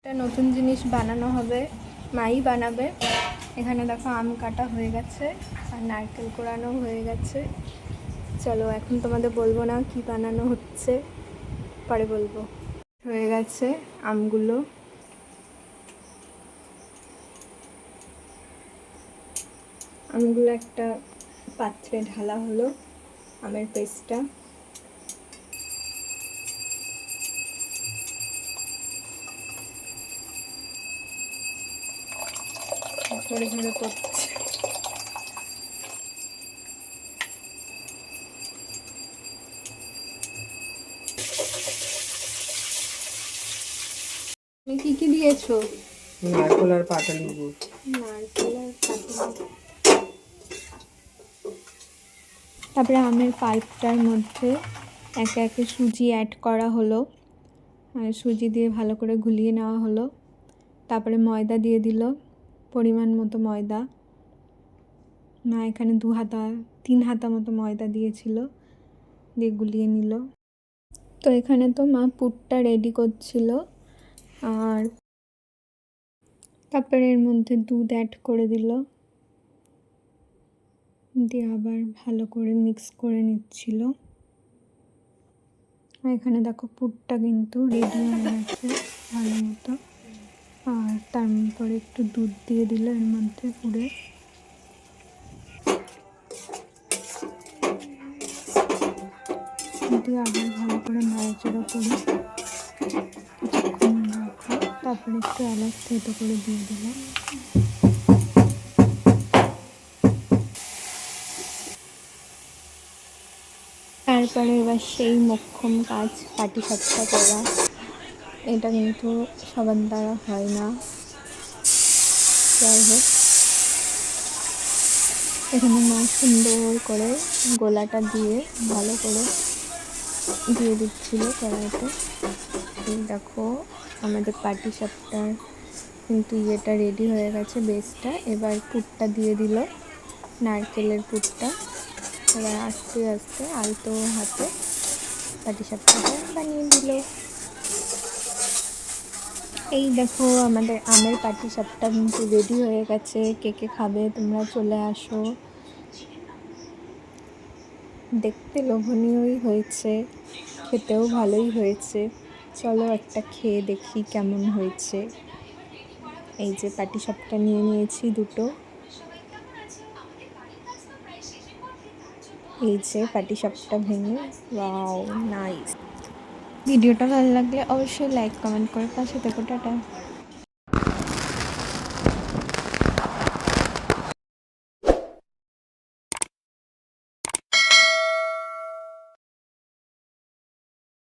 একটা নতুন জিনিস বানানো হবে, মাই বানাবে। এখানে দেখো আম কাটা হয়ে গেছে আর নারকেল কোড়ানো হয়ে গেছে। চলো এখন তোমাদের বলবো না কি বানানো হচ্ছে, পরে বলবো। হয়ে গেছে আমগুলো, একটা পাত্রে ঢালা হলো আমের পেস্টটা। ঝরে ঝরে পড়ছে। তুমি কি কি দিয়েছো? নারকেল আর পাটালি গুড়। তারপরে আমের পাল্পটার মধ্যে একে একে সুজি অ্যাড করা হলো, সুজি দিয়ে ভালো করে গুলিয়ে নেওয়া হলো। তারপরে ময়দা দিয়ে দিল, পরিমাণ মতো ময়দা। মা এখানে 3 হাতা মতো ময়দা দিয়েছিল, দিয়ে গুলিয়ে নিল। তো এখানে তো মা পুরটা রেডি করছিল, আর তারপরে এর মধ্যে দুধ অ্যাড করে দিল, দিয়ে আবার ভালো করে মিক্স করে নিচ্ছিল। এখানে দেখো পুরটা কিন্তু রেডি হয়ে গেছে ভালো মতো। আর তারপরে একটু দুধ দিয়ে দিল এর মধ্যে পুরে। দিয়ে আবার ভালো করে নাড়াচাড়া করে কিছুক্ষণ রাখো। তারপরে একটু এলাচ থেতো করে দিয়ে দিলাম। তারপরে এবার সেই মোক্ষম কাজ পাটিসাপটা করা। এটা কিন্তু সবার দ্বারা হয় না, যাই হোক এখানে মা সুন্দর করে গোলাটা দিয়ে ভালো করে দিয়ে দিচ্ছিল কড়াইতে। এই দেখো আমাদের পাটিসাপটার কিন্তু ইয়েটা রেডি হয়ে গেছে, বেসটা। এবার পুরটা দিয়ে দিল, নারকেলের পুরটা। এবার আস্তে আস্তে আলতো হাতে পাটিসাপটাটা বানিয়ে দিল। এই দেখো আমাদের আমের পাটিসাপটা কিন্তু রেডি হয়ে গেছে। কে কে খাবে তোমরা চলে আসো। দেখতে লোভনীয়ই হয়েছে, খেতেও ভালোই হয়েছে। চলো একটা খেয়ে দেখি কেমন হয়েছে। এই যে পাটিসাপটা নিয়ে নিয়েছি দুটো। এই যে পাটিসাপটা ভেঙে, ওয়াও নাইস। ভিডিওটা ভালো লাগলে অবশ্যই লাইক কমেন্ট করে পাশে থেকো। টাটা।